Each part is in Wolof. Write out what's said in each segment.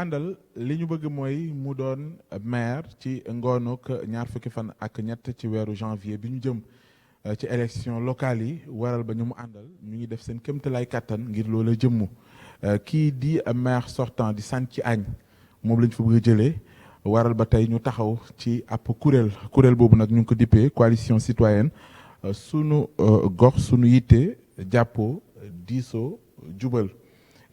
àndal li ñu bëgg mooy mu doon maire ci ngoonuk ñaar fukki fan ak ñett ci weeru janvier bi ñu jëm ci élection locale yi waral ba ñu mu àndal ñu ngi def seen kéemtalaay kàttan ngir loola jëmmu kii di maire sortant di Santhie Agne moom lañ fa bëgg a jëlee waral ba tey ñu taxaw ci ab kuréel boobu nag ñu ngi ko dippee coalition citoyenne sunu gox sunu yitte jàppoo diisoo jubal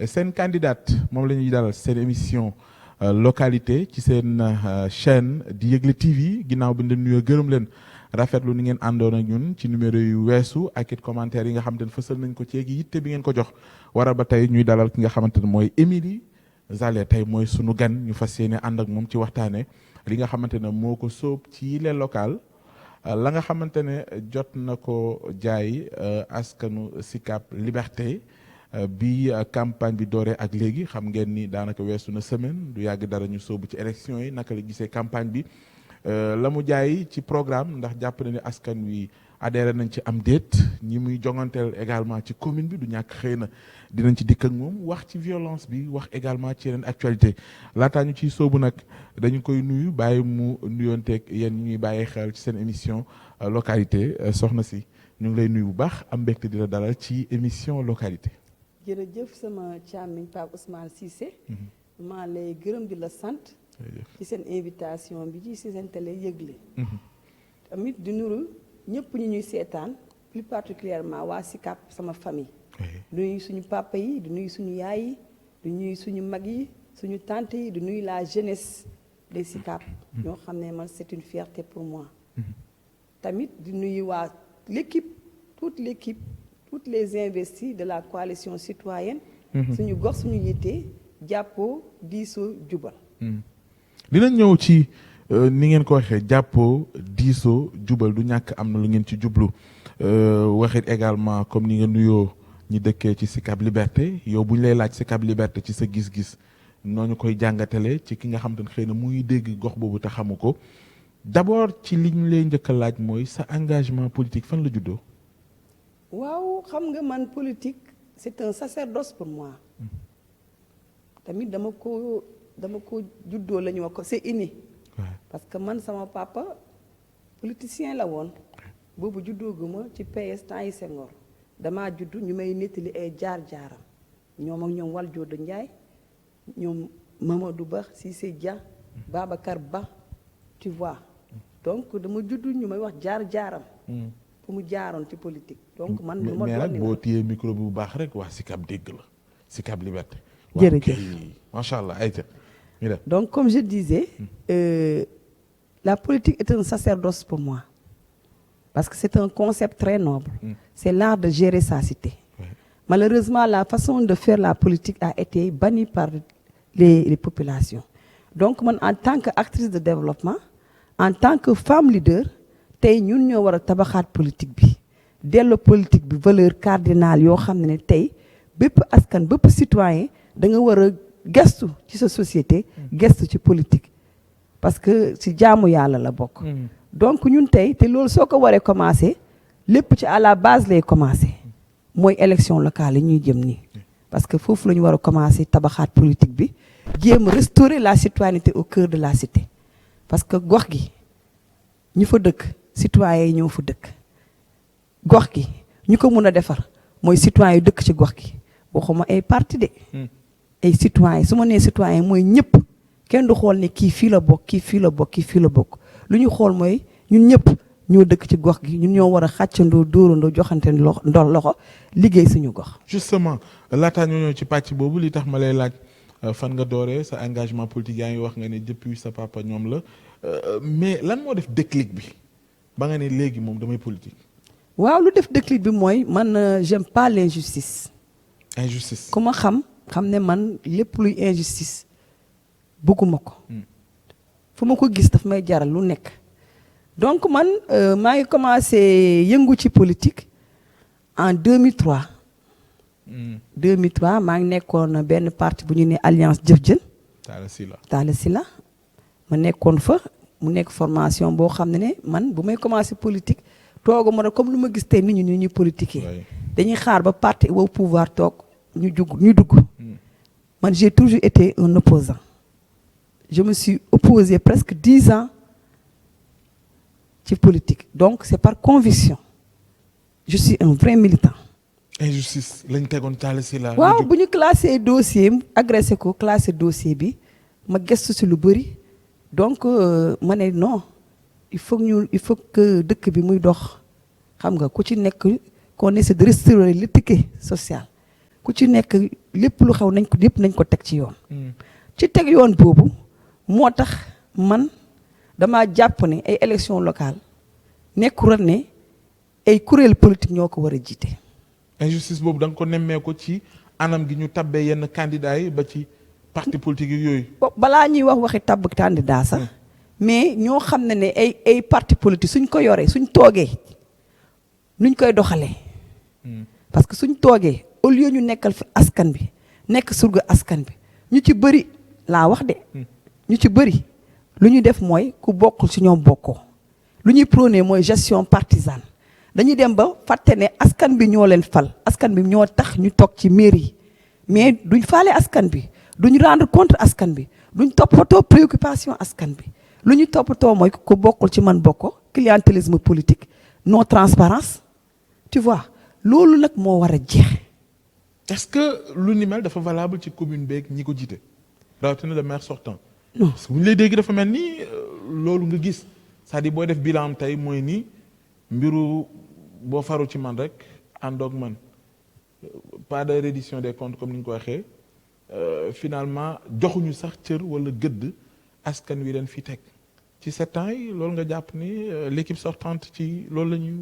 seen candidate moom la ñuy dalal seen émission localité ci seen chaîne di Yëgle TV ginnaaw bi ñu leen nuyoo gërëm leen rafetlu ni ngeen àndoon ak ñun ci numéro yu weesu ak it commentaire yi nga xamante ne fësal nañ ko ci yitte bi ngeen ko jox waral ba tey ñuy dalal ki nga xamante ne mooy Émilie Zale tey mooy sunu gan ñu fas yéene ànd ak moom ci waxtaane li nga xamante ne moo ko sóob ci yile local la nga xamante ne jot na ko jaay askanu Sicap Liberté bi campagne bi dooree ak léegi xam ngeen ni daanaka weesu na semaine du yàgg dara ñu sóobu ci élection yi naka la gisee campagne bi la mu jaay ci programme ndax jàpp na ni askan wi adhéré nañ ci am déet ñi muy jonganteel également ci commune bi du ñàkk xëy na dinañ ci dikk ak moom wax ci violence bi wax également ci yeneen actualité laataa ñu ciy sóobu nag dañu koy nuyu bàyyi mu nuyoonteeg yéen ñuy bàyyi xel ci seen émission localité soxna si ñu ngi lay nuyu bu baax am mbégte di la dalal ci émission localité. jërëjëf sama càmmiñ Pape Ousmane Cissé maa lay gërëm di la sant ci seen invitation bi ci seen télé Yëgle tamit di nuru ñëpp ñu ñuy seetaan plus particulièrement waa Sicap sama famille du nuyu suñu papa yi du nuyu suñu yaay yi du nuyu suñu mag yi suñu tante yi du nuyu la jeunesse des Sicap ñoo xam ne man c'est une fierté pour moi tamit di nuyu waa l'équipe toute les investis de la coalition citoyenne suñu gox suñu yitte jàppoo diisoo jubal dinañ ñëw ci ni ngeen ko waxee jàppoo diisoo jubal du ñàkk am na lu ngeen ci jublu waxit également comme ni nga nuyoo ñi dëkkee ci Sicap Liberté yow bu ñu lay laaj Sicap Liberté ci sa gis-gis nooñu koy jàngatale ci ki nga xam te ne xëy na muy dégg gox boobu te xamu ko d'abord ci li ñu lay njëkk a laaj mooy sa engagement politique fan la juddoo. waaw xam nga man politique c'est un sacerdoce pour moi tamit dama ko juddoo la ñu wax ko c'est inné parce que man sama papa politicien la woon boobu juddoo guma ci PS temps yi Senghor damaa juddu ñu may nettali ay jaar-jaaram ñoom ak ñoom Valdiodio Ndiaye ñoom Mamadou Ba Cissé Dia Babacar Ba tu vois donc dama juddu ñu may wax jaar-jaaram fu mu jaaroon ci politique donc man lu ma doon nag boo téyee micro bi bu baax rek wax Sicap dégg la Sicap Liberté jërëjëf macha allah ayca donc comme je disais la politique est un sacerdoce pour moi parce que c'est un concept très noble c'est l'art de gérer sa cité malheureusement la façon de faire la politique a été bannie par les populations donc man en tant que actrice de développement en tant que femme leader tey ñun ñoo war a tabaxaat politique bi delloo politique bi valeur cardinale yoo xam ne tey bépp askan bépp citoyen da nga war a gestu ci sa société gestu ci politique parce que ci jaamu yàlla la bokk donc ñun tey te loolu soo ko waree commencer lépp ci à la base lay commencer mooy élection locale yi ñuy jëm nii parce que foofu la ñu war a commencer tabaxaat politique bi jéem a restaurer la citoyenneté au cœur de la cité parce que gox gi ñu fa dëkk citoyens yi ñoo fa dëkk gox gi ñu ko mun a defar mooy citoyens yu dëkk ci gox gi waxuma ay parti de ay citoyens su ma nee citoyen mooy ñëpp kenn du xool ne kii fii la bokk kii fii la bokk kii fii la bokk lu ñu xool mooy ñun ñëpp ñoo dëkk ci gox gi ñun ñoo war a xàccandoo dóorandoo joxante loxo liggéey suñu gox. justement laataa ñoo ñëw ci pàcc boobu li tax ma lay laaj fan nga dooree sa engagement politique yaa ngi wax nga ne depuis sa papa ñoom la mais lan moo def déclic bi ba nga ne léegi moom damay politique. waaw lu def déclic bi mooy man j'aime pas l'injustice. injustice ku ma xam ne man lépp luy injustice bëgguma ko fu ma ko gis daf may jaral lu nekk donc man maa ngi commencé yëngu ci politique en 2003 maa ngi nekkoon benn parti bu ñu ne alliance Jëf Jël Talla Sylla ma nekkoon fa mu nekk formation boo xam ne man bu may commencé politique toogu ma ne comme lu ma gis tey nit ñi ñuy politiquer dañuy xaar ba parti au pouvoir toog ñu dugg man j'ai toujours été un opposant je me suis opposée presque 10 ans ci politique donc c'est par conviction je suis un vrai militant. injustice lañ tegoon Talla Sylla. waaw bu ñu classé dossier agressé ko classé dossier bi ma gëstu si lu bëri donc ma ne non il faut que dëkk bi muy dox xam nga ku ci nekk qu'on essaie de restaurer l'équité sociale ku ci nekk lépp lu xew nañ ko yëpp nañ ko teg ci yoon. ci teg yoon boobu moo tax man dama jàpp ne ay élections locales nekkul rek ne ay kuréel politique ñoo ko war a jiite. injustice boobu da nga ko nemmee ko ci anam gi ñu tabbee yenn candidats yi ba ci parti politique yi yooyu. balaa ñuy waxi tabb candidat sax mais ñoo xam ne ay parti politique suñ ko yoree suñ toogee nuñ koy doxalee. parce que suñ toogee au lieu ñu nekkal fi askan bi nekk surga askan bi ñu ci bëri laa wax de. ñu ci bëri lu ñu def mooy ku bokkul ci ñoom bokkoo lu ñuy prôné mooy gestion partisane dañuy dem ba fàtte ne askan bi ñoo leen fal askan bi ñoo tax ñu toog ci mairie mais duñ faale askan bi duñ rendre compte askan bi duñ toppatoo préoccupation askan bi lu ñu toppatoo mooy ku bokkul ci man bokko clientélisme politique non transparence tu vois loolu nag moo war a jeex. est-ce que lu ni mel dafa valable ci commune beeg ñi ko jiite rawatina le maire sortant. non parce que bu ñu lay dégg dafa mel ni loolu nga gis c'est-à-dire booy def bilan am tey mooy ni mbiru boo faru ci man rek àndoog man pas de reddition des comptes comme ni nga ko waxee finalement joxuñu sax cër wala gëdd askan wi leen fi teg ci 7 ans yi loolu nga jàpp ni l'équipe sortante ci loolu la ñu.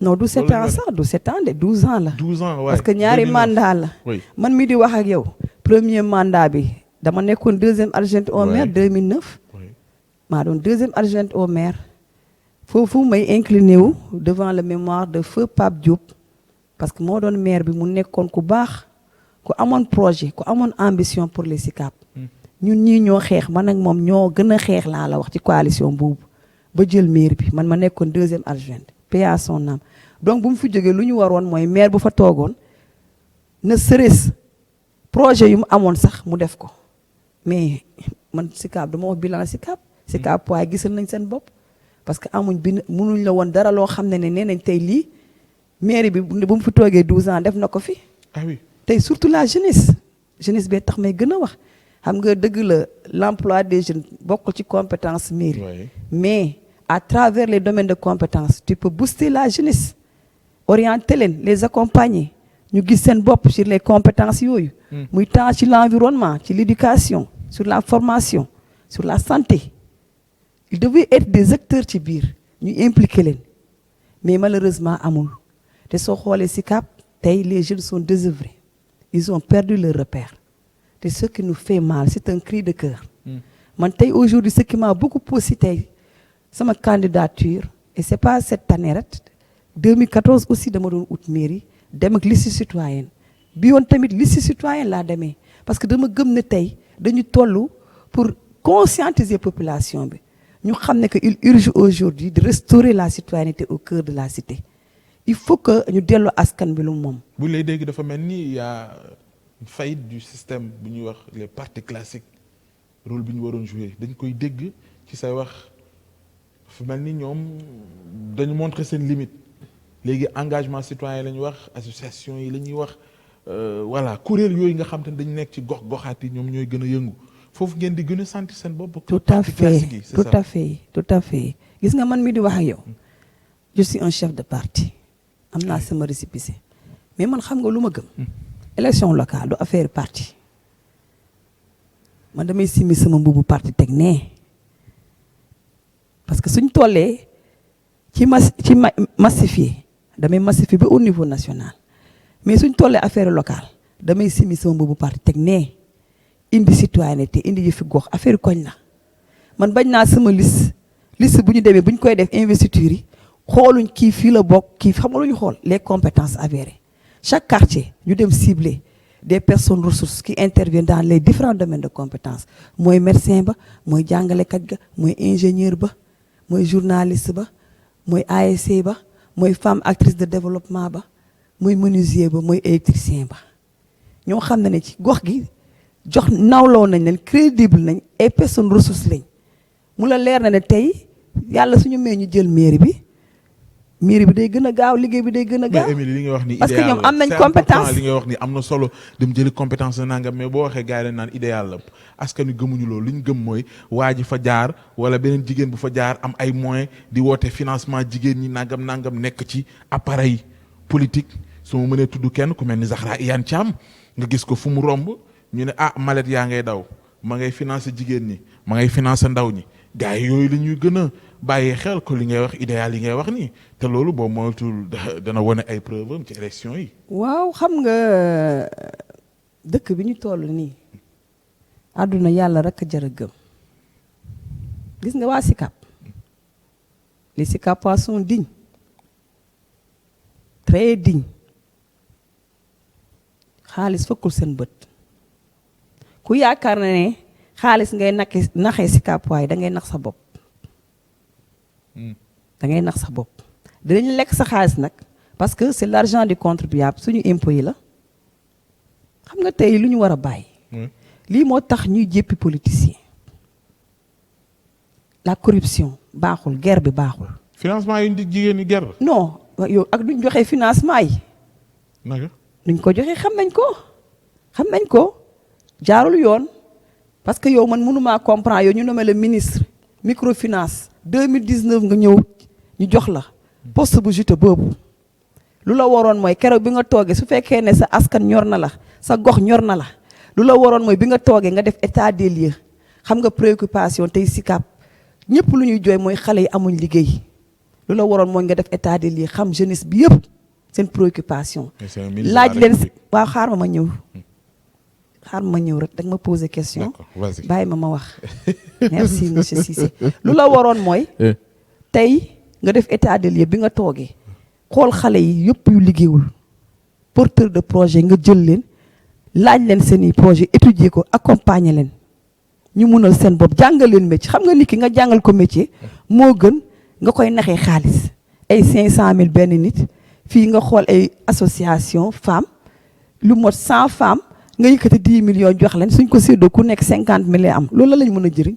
non du 7 ans sax du 7 ans de 12 ans la. 12 ans waaye parce que ñaari mandat la. man mi di wax ak yow premier mandat bi dama nekkoon deuxième adjointe au maire 2009. maa doon deuxième adjointe au maire. foofu may incliné wu devant le mémoire de feu Pape Diop parce que moo doon maire bi mu nekkoon ku baax ku amoon projet ku amoon ambition pour les SICAP. ñun ñii ñoo xeex man ak moom ñoo gën a xeex laa la wax ci coalition boobu ba jël maire bi man ma nekkoon deuxième adjointe paix à son âme donc bu mu fi jógee lu ñu waroon mooy maire bu fa toogoon ne serait-ce projet yu mu amoon sax mu def ko mais man SICAP dama wax bilan SICAP waaye gisal nañ seen bopp parce que amuñ bi mënuñ la woon dara loo xam ne nee nañ tey lii maire bi bu mu fi toogee 12 ans def na ko fi. ah oui tey surtout la jeunesse bee tax may gën a wax. xam nga dëgg la l'emploi des jeunes bokkul ci compétence mairie mais à travers les domaines de compétence tu peux booster la jeunesse orienter leen les accompagner ñu gis seen bopp sur les compétences yooyu muy tant ci l'environnement ci l'éducation sur la formation sur la santé ils devaient être des acteurs ci biir ñu impliquer leen mais malheureusement amul te soo xoolee SICAP tey les jeunes sont désœuvrés ils ont perdu leur repère. Et ce qui nous fait mal c'est un cri de cœur. man tey aujourd'hui ce qui m'a beaucoup poussé tey sama candidature et c'est pas cette année rek 2014 aussi dama doon ut mairie dem ak liste citoyenne bi yoon tamit liste citoyenne laa demee parce que dama gëm ne tey dañu toll pour conscientiser population bi ñu xam ne que il urge aujourd'hui de restaurer la citoyenneté au cœur de la cité il faut que ñu dellu askan bi lu moom. bu lay dégg dafa mel ni faillite du système bu ñuy wax les partis classiques rôle bi ñu waroon jouer dañ koy dégg ci say wax fu mel ni ñoom dañu montrer seen limite léegi engagement citoyen la ñuy wax association yi la ñuy wax voilà kuréel yooyu nga xam te ne dañu nekk ci gox-goxaat yi ñoom ñooy gën a yëngu foofu ngeen di gën a sentir seen bopp. tout à fait gis nga man mi di wax ak yow je suis un chef de parti am naa sama récépissé mais man xam nga lu ma gëm. élection locale du affaire parti man damay simi sama mbubu parti teg nee parce que suñ tollee ci massifier damay massifier ba au niveau national mais suñ tollee affaire locale damay simi sama mbubu parti teg nee indi citoyenneté indi yëfi gox affaire koñ la man bañ naa sama liste bu ñu demee bu ñu koy def investiture yi xooluñ kii fii la bokk kii xam nga lu ñu xool les compétences avérées chaque quartier ñu dem cibler des personnes ressources qui interviennent dans les différents domaines de compétences mooy médecin ba mooy jàngalekat ga mooy ingénieur ba mooy journaliste ba mooy ASC ba mooy femme actrice de développement ba mooy menuisier ba mooy électricien ba ñoo xam ne ci gox gi jox nawloo nañ leen crédible nañ ay personnes ressources lañ mu la leer na ne tey yàlla suñu mee ñu jël mairie bi day gën a gaaw liggéey bi day gën a gaaw. mais Émilie li nga wax ni parce que idéal ñoom am nañ c'est compétence important, li nga wax ni am na solo dem jëli compétence na nangam mais boo waxee gars yi dañ naan idéal la askan wi gëmuñu loolu li ñu gëm mooy waa ji fa jaar wala beneen jigéen bu fa jaar am ay moyens di woote financement jigéen ñi nangam nekk ci appareil politique su ma mënee tudd kenn ku mel ni Zahra Iyane Thiam nga gis ko fu mu romb ñu ne Malet yaa ngay daw ma ngay financer jigéen ñi ma ngay financer ndaw ñi gars yi yooyu la ñuy gën a bàyyi xel ko li ngay wax idéal yi ngay wax nii te loolu boobu moytul dana wane ay preuve am ci élection yi. waaw xam nga dëkk bi ñu toll nii àdduna yàlla rek a jar a gëm gis nga waa Sicap les Sicapois sont dignes très dignes xaalis fëkkul seen bët ku yaakaar na ne xaalis ngay naxee Sicapois yi da ngay nax sa bopp. da ngay nax sa bopp dinañ lekk sa xaalis nag parce que c'est l'argent du contribuable suñu impôt yi la xam nga tey lu ñu war a bàyyi. lii moo tax ñuy jéppi politicien la corruption baaxul guerre bi baaxul. financement yi ñu jigéen ñi guerre. non yow ak duñ joxe financement yi. naka duñ ko joxe xam nañ ko jaarul yoon parce que yow man mënumaa comprendre yow ñu nommé le ministre microfinance 2019 nga ñëw ñu jox la poste bu juteux boobu lu la waroon mooy keroog bi nga toogee su fekkee ne sa askan ñor na la sa gox ñor na la lu la waroon mooy bi nga toogee nga def état des lieux xam nga préoccupation tey Sicap ñëpp lu ñuy jooy mooy xale yi amuñ liggéey lu la waroon mooy nga def état des lieux xam jeunesse bi yëpp seen préoccupation laaj leen waaw xaar ma ñëw rek da nga ma poser question bàyyi ma wax merci monsieur Cissé lu la waroon mooy tey nga def état des lieux bi nga toogee xool xale yi yëpp yu liggéeyul porteur de projet nga jël leen laaj leen seeni projet étudier ko accompagner leen ñu munal seen bopp jàngal leen métier xam nga nit ki nga jàngal ko métier moo gën nga koy naxee xaalis ay 500 000 benn nit fii nga xool ay association femmes lu mot 100 femmes nga yëkkati 10 millions jox leen suñ ko séddoo ku nekk 50 000 am loolu la lañ mën a jëriñ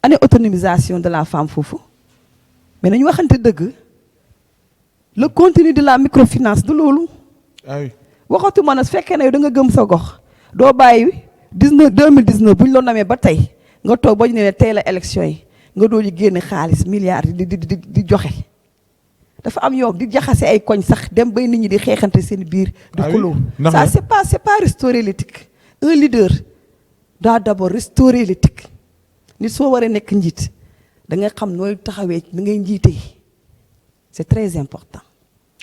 année autonomisation de la femme foofu mais nañu waxante dëgg le contenu de la microfinance du loolu. waxatuma na su fekkee ne yow da nga gëm sa gox doo bàyyi 2019 bu ñu la namee ba tey nga toog ba ñu ne tey la élection yi nga doo di génne xaalis milliards di joxe dafa am yow di jaxase ay koñ sax dem bay nit ñi di xeexante seen biir. di xuloo ça c'est pas restaurer l'éthique. Un leader doit d'abord restaurer l'éthique nit soo waree nekk njiit da nga xam nooy taxawee da ngay njiitee c'est très important.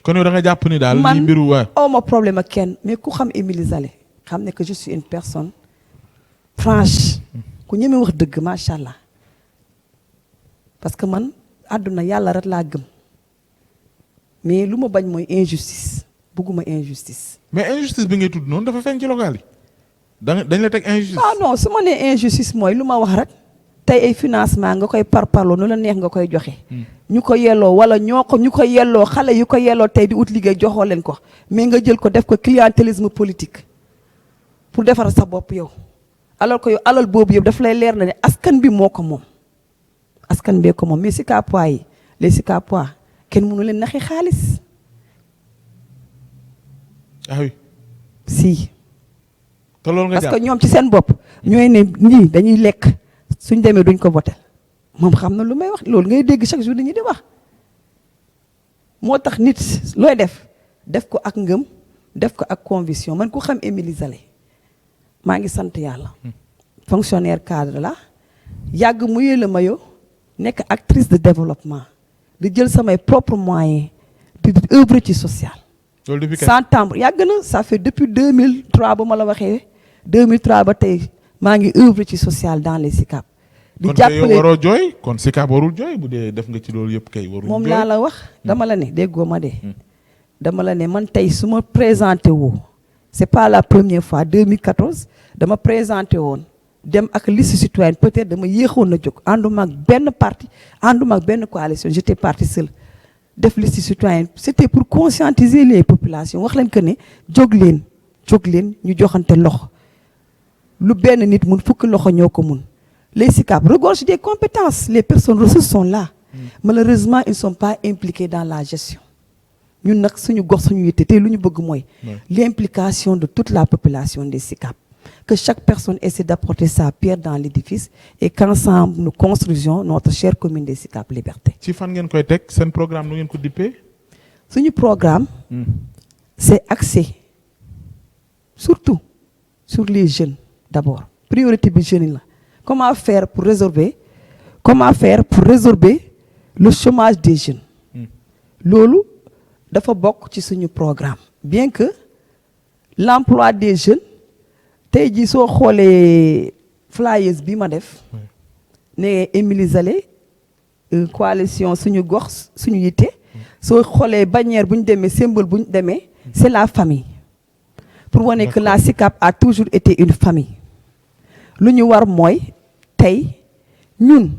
kon yow da nga jàpp ni daal li mbiru waa aw ma problème ak kenn mais ku xam Émilie Zale xam ne que je suis une personne franche ku ñeme wax dëgg macha allah parce que man àdduna yàlla rek laa gëm mais lu ma bañ mooy injustice bëgguma injustice. mais injustice bi ngay tudd noonu dafa feeñ ci local yi dañ la teg injustice. non su ma nee injustice mooy lu ma wax rek tey ay financement nga koy parparloo nu la neex nga koy joxe. ñu ko yelloo wala ñu ko yelloo xale yu ko yelloo tey di ut liggéey joxoo leen ko mais nga jël ko def ko clientélisme politique pour defar sa bopp yow alors que yow alal boobu yëpp daf lay leer na ne askan bi moo ko moom askan bee ko moom mais Sicapois yi les Sicapois kenn mënu leen naxi xaalis. si. te loolu nga parce que ñoom ci seen bopp ñooy ne ñii dañuy lekk suñ demee duñ ko voter moom xam na lu may wax loolu ngay dégg chaque jour dañuy di wax moo tax nit looy def ko ak ngëm def ko ak conviction man ku xam Émilie Zale maa ngi sant yàlla fonctionnaire cadre la yàgg muyee la mayo nekk actrice de développement di jël samay propres moyens di œuvre ci social sans timbre yàgg na ça fait depuis 2003 ba ma la waxee 2003 ba tey maa ngi œuvre ci social dans les Sicap di jàppale kon waroo jooy kon Sicap warul jooy bu dee def nga ci loolu yëpp kay warul jooy moom laa la wax dama la ne déggoo ma de dama la ne man tey su ma présenté woo c'est pas la première fois 2014 dama présenté woon dem ak liste citoyenne peut-être dama yéexoon na jóg ànduma ak benn parti ànduma ak benn coalition j'étais parti seul def liste citoyenne c'était pour conscientiser les populations wax leen que ne jóg leen ñu joxante loxo lu benn nit mun fukki loxo ñoo ko mun. Les SICAP regorgent des compétences, les personnes ressources sont là. Malheureusement ils ne sont pas impliqués dans la gestion. ñun nag suñu gox suñu yitte tey lu ñu bëgg mooy l'implication de toute la population des SICAP, que chaque personne essaie d'apporter sa pierre dans l'édifice et qu'ensemble nous construisions notre chère commune des SICAP Liberté. ci fan ngeen koy teg seen programme nu ngeen ko dippee. suñu programme c'est axé surtout sur les jeunes d'abord, priorité bi jeunes yi la. Comment faire pour résorber le chômage des jeunes. loolu dafa bokk ci suñu programme. Bien que l'emploi des jeunes tey jii soo xoolee flyers bi ma def ne Émilie Zalé coalition suñu gox suñu yitte soo xoolee bannière bu ñu demee symbole bu ñu demee c'est la famille. Pour wane que la SICAP a toujours été une famille. lu ñu war mooy tey ñun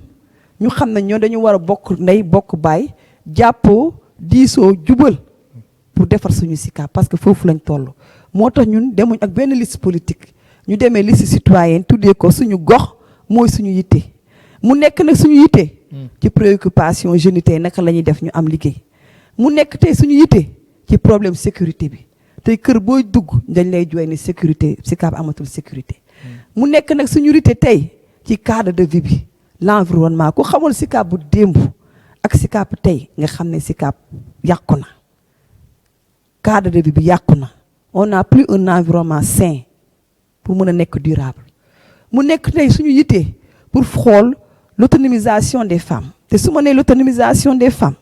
ñu xam ne ñoo dañu war a bokk ndey bokk baay jàppoo diisoo jubal pour defar suñu SICAP parce que foofu lañ toll. moo tax ñun demuñ ak benn liste politique ñu demee liste citoyenne tuddee ko suñu gox mooy suñu yitte mu nekk nag suñu yitte ci préoccupation jeunes tey naka la ñuy def ñu am liggéey mu nekk tey suñu yitte ci problème sécurité bi tey kër booy dugg dañ lay jooy ne sécurité SICAP amatul sécurité. mu nekk nag suñu yitte tey ci cadre de vie bi l'environnement ku xamul SICAP bu démb ak SICAP tey nga xam ne SICAP yàqu na cadre de vie bi yàqu na on n'a plus un environnement sain pour mën a nekk durable mu nekk tey suñu yitte pour xool l'autonomisation des femmes te su ma nee l'autonomisation des femmes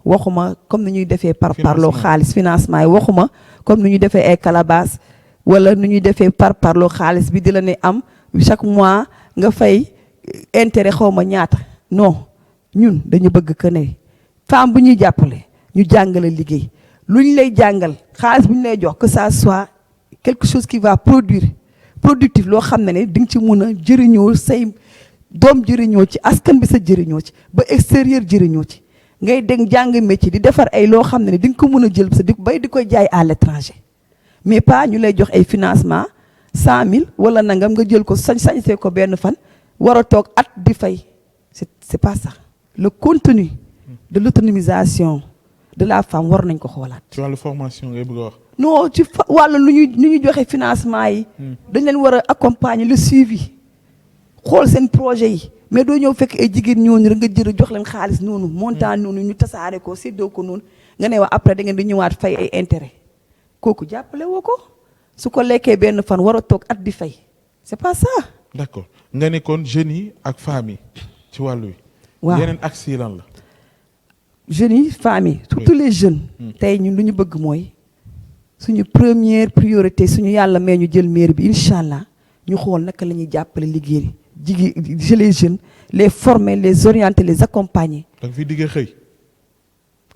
waxuma comme ni ñuy defee parloo xaalis financement yi waxuma comme ni ñuy defee ay calebasse wala nu ñuy defee parloo xaalis bi di la ne am chaque mois nga fay intérêt xaw ma ñaata non ñun dañu bëgg que ne femme bu ñuy jàppale ñu jàngale liggéey lu ñu lay jàngal xaalis bu ñu lay jox que ça soit quelque chose qui va productif loo xam ne di nga ci mun a jëriñoo say doom jëriñoo ci askan bi sa jëriñoo ci ba extérieur jëriñoo ci ngay dégg jàng métier di defar ay loo xam ne di nga ko mun a jël sa di bay di koy jaay à l'étranger mais pas ñu lay jox ay financement 100 000 wala nangam nga jël ko sañsee ko benn fan war a toog at di fay c'est pas ça. Le contenu de l'autonomisation de la femme war nañ ko xoolaat. ci wàllu formation ngay bëgg a wax. non ci wàllu lu ñuy joxe financement yi. dañ leen war a accompagner le suivi xool seen projet yi mais doo ñëw fekk ay jigéen ñooñu rek nga jël jox leen xaalis noonu montant noonu ñu tasaare ko séddoo ko noonu nga ne waa après da ngeen di ñëwaat fay ay intérêt kooku jàppale woo ko su ko lekkee benn fan war a toog at di fay c'est pas ça. d'accord nga ne kon jeunes yi ak femmes yi ci wàllu wi. waaw yeneen axe yi lan la. jeunes yi femmes yi surtout les jeunes. tey ñun lu ñu bëgg mooy suñu première priorité suñu yàlla mais ñu jël mairie bi incha allah ñu xool naka la ñuy jàppale liggéey jigéen les jeunes les former les orienter les accompagner. donc fi diggee xëy.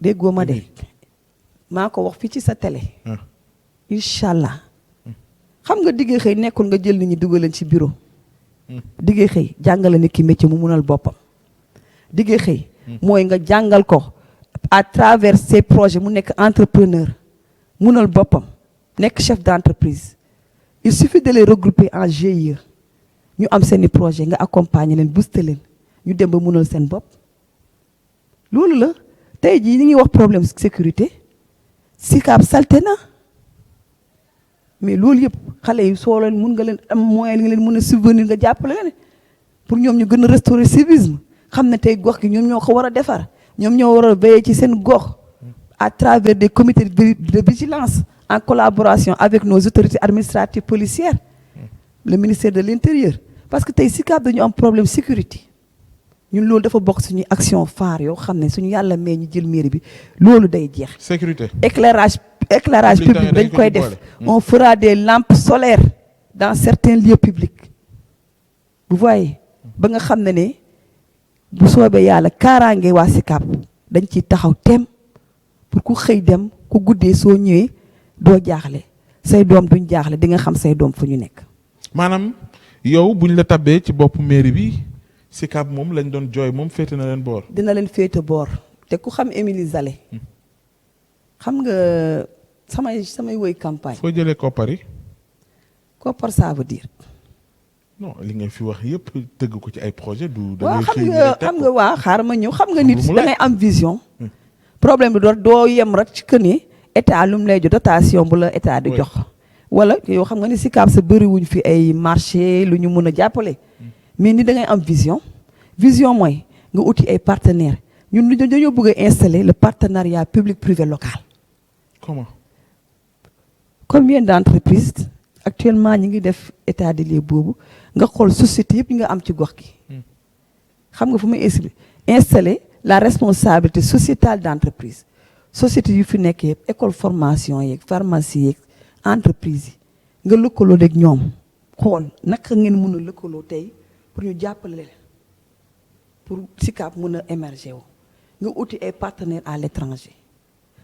déggoo ma de maa ko wax fii ci sa télé. incha allah xam nga diggee xëy nekkul nga jël nit ñi dugal leen ci bureau. diggee xëy jàngale nit ki métier mu munal boppam. diggee xëy mooy nga jàngal ko à travers ces projets mu nekk entrepreneur munal boppam nekk chef d'entreprise. Il suffit de les regrouper en GIE ñu am seeni projet nga accompagner leen booster leen ñu dem ba munal seen bopp. loolu la tey jii ñu ngi wax problème sécurité SICAP salté na mais loolu yëpp xale yi soo leen mun nga leen am moyen nga leen mën a subvenir nga jàppale leen pour ñoom ñu gën a restaurer civisme xam ne tey gox gi ñoom ñoo ko war a defar ñoom ñoo war a veiller ci seen gox à travers des comités de vigilance en collaboration avec nos autorités administratives policières le ministère de l'Intérieur parce que tey SICAP dañu am problème sécurité ñun loolu dafa bokk suñuy action phare yoo xam ne suñu yàlla mee ñu jël mairie bi loolu day jeex. sécurité éclairage public dañ koy def on fera des lampes solaires dans certains lieux publics vous voyez ba nga xam ne bu soobee yàlla kaaraange waa SICAP dañ ciy taxaw tem pour ku xëy dem ku guddee soo ñëwee doo jaaxle say doom duñ jaaxle di nga xam say doom fu ñu nekk. maanaam yow buñ la tabbee ci boppu mairie bi SICAP moom lañ doon jooy moom féete na leen boor. dina leen féete boor te ku xam Émilie Zalé xam nga samay woy campagne. foo jëlee koppar yi. koppar ça veut dire non li nga fi wax yëpp tëgg ko ci ay projet du. da waaw ngay xam xëy nga rek teg xam ko. nga waa xaaral ma ñëw xam nga Xam nit lu mu da lay- ngay am vision. problème bi doo yem rek ci que ni état lu mu lay jox dotation bu la état di Oui. jox. wala yow xam nga ni SICAP sa bëriwuñ fi ay marché lu ñu mun a jàppale. mais ni da ngay am vision. vision mooy nga uti ay partenaires ñun dañoo bëgg a installer le partenariat public privé local. comment. Combien d'entreprises actuellement ñi ngi def état des lieux boobu nga xool société yëpp yi nga am ci gox gi. xam nga fu muy installer la responsabilité sociétale d'entreprise société yu fi nekk yëpp école formation yeeg pharmacie yeeg entreprise yi nga lëkkaloo ak ñoom xool naka ngeen mën a lëkkaloo tey pour ñu jàppale leen pour SICAP mën a émerger wu nga uti ay partenaires à l'étranger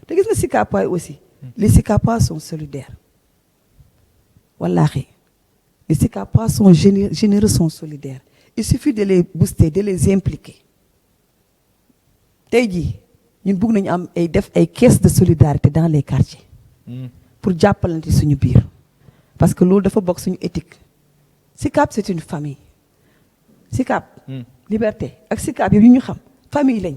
te gis nga SICAPaay aussi les SICAPois sont solidaires wallaahi les SICAPois sont généreux sont solidaires il suffit de les booster de les impliquer tey jii ñun bëgg nañu am ay def ay caisse de solidarité dans les quartiers pour jàppalante suñu biir parce que loolu dafa bokk suñu éthique SICAP c'est une famille SICAP liberté ak SICAP yi ñu xam famille lañ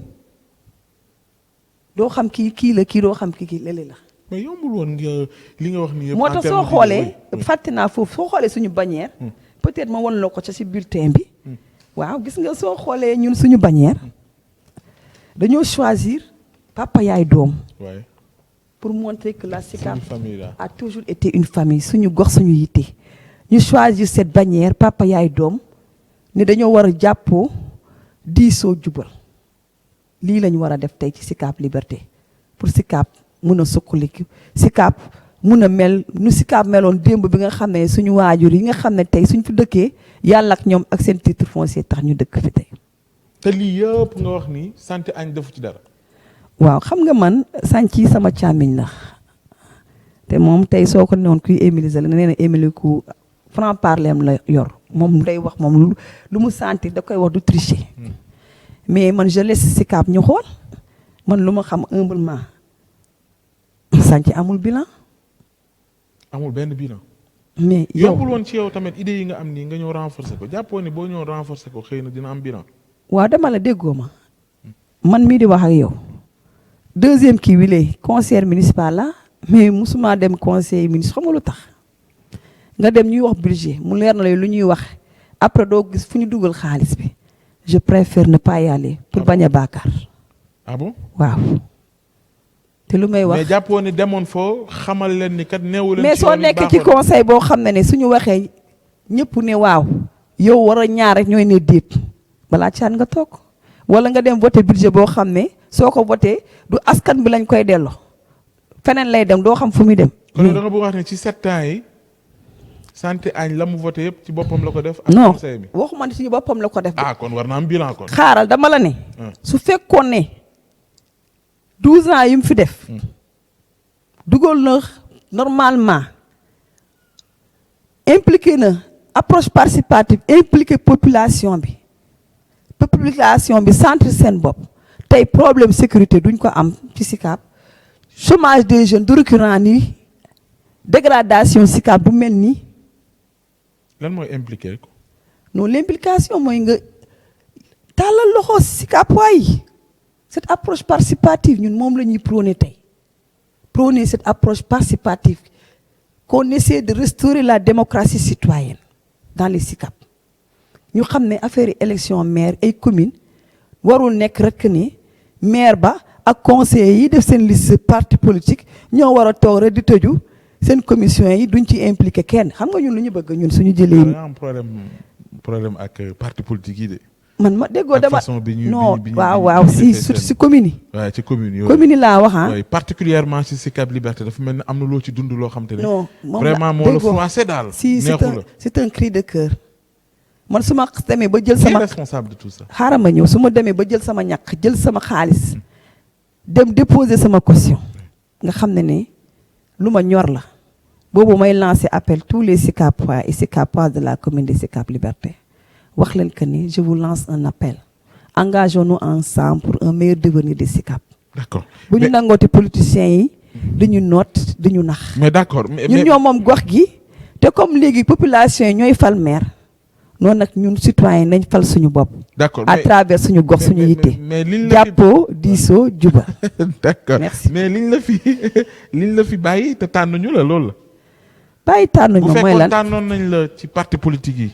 doo xam kii la kii doo xam kii lële la mais yombul woon nga li nga wax ni yëpp. moo en tax terme soo de- xoolee oui. fàtte naa foofu soo xoolee suñu bannière peut-être ma won la ko ca ci bulletin bi waaw gis nga soo xoolee ñun suñu bannière dañoo choisir papa yaay doom Ouais. pour montrer que la SICAP Suñu famille la. a toujours été une famille suñu gox suñu yitte ñu choisir cette bannière papa yaay doom ne dañoo war a jàppoo diisoo jubal lii lañu war a def tey ci SICAP Liberté pour SICAP mun a suqaliku SICAP mun a mel nu SICAP meloon démb bi nga xam ne suñu waajur yi nga xam ne tey suñ fi dëkkee yàlla ak ñoom ak seen titre foncier tax ñu dëkk fi tey. te lii yëpp nga wax ni santé añ defu ci dara. waaw xam nga man sànc yi sama càmmiñ la te moom tey soo ko newoon kuy Émilie la nee na Émilie ku franc parler la yor moom day wax moom lu mu sentir da koy wax du tricher mais man je laisse SICAP ñu xool man lu ma xam humblement sànc amul bilan amul benn bilan. mais yow yombul woon ci yow tamit idée yi nga am nii nga ñëw renforcer ko jàppoo ni boo ñëw renforcer ko xëy na dina am bilan. waaw dama la déggoo ma man mii di wax ak yow deuxième kii wi lay conseil municipal la mais musuma dem conseil municipal xam nga lu tax nga dem ñuy wax budget mu leer na la lu ñuy wax après doo gis fu ñu dugal xaalis bi je préfère ne pas y aller pour bañ a baakaar ah bon. waaw te lu may wax mais jàppoo ni demoon foo xamal leen ni kat neewu leen. mais ci soo yoon wi nekk ci baaxoon. conseil boo xam ne suñu waxee ñëpp ne waaw yow war a ñaar rek ñooy ne déet balaa caan nga toog wala nga dem voté budget boo xam ne soo ko voté du askan bi lañ koy delloo feneen lay dem doo xam fu muy dem. kon da nga bëgg wax ne ci 7 ans yi santé añ la mu voté yëpp ci boppam la ko def. ak non conseil bi waxuma ne suñu boppam la ko def. ah kon war na am bilan kon. xaaral dama la ne. su fekkoon ne 12 ans yi mu fi def. dugal na normalement impliqué na approche participative impliqué population bi centre seen bopp tey problème sécurité duñ ko am ci SICAP chômage des jeunes du récurrent nii dégradation SICAP du mel nii. lan mooy impliqué ko. non l'implication mooy nga tàllal loxo SICAP waay cette approche participative ñun moom la ñuy prôner tey prôner cette approche participative qu'on essaie de restaurer la démocratie citoyenne dans les SICAP ñu xam ne affaire élection maire ay commune warul nekk rek ni maire ba ak conseillers yi def seen liste parti politique ñoo war a toog rek di tëju seen commission yi duñ ci impliqué kenn xam nga ñun lu ñu bëgg ñun suñu jëlee. da nga am problème ak parti politique yi de. man ma déggoo dama façon bi ñu non bi ñu waaw si surtout si commune yi. waaw ci commune yooyu. commune yi laa wax ah. oui particulièrement ci SICAP Liberté dafa mel ni am na loo ci dund loo xam te ne. non moom vraiment moo la froissé daal. si neexu la c'est un cri de cœur. man su ma demee ba jël qui est sama responsable de tout ça. xaaral ma ñëw su ma demee ba jël sama ñàkk jël sama xaalis dem déposer sama caution nga xam ne lu ma ñor la boobu may lancer appel tous les SICAPois et SICAPoises de la commune de SICAP Liberté wax leen que ni je vous lance un appel engageons-nous ensemble pour un meilleur devenir de SICAP. d'accord bu ñu nangooti politiciens yi dañu noot dañu nax. mais d'accord ñun ñoo moom gox gi te comme léegi population yi ñooy fal maire noonu nag ñun citoyen nañ fal suñu bopp. d'accord à travers suñu gox suñu yitte. mais liñ la fi jàppoo diisoo juba. d'accord merci mais liñ la fi bàyyi te tànnuñu la loolu la. bàyyi tànnuñu bu mooy fekkoon lan tànnoon nañ la ci parti politique yi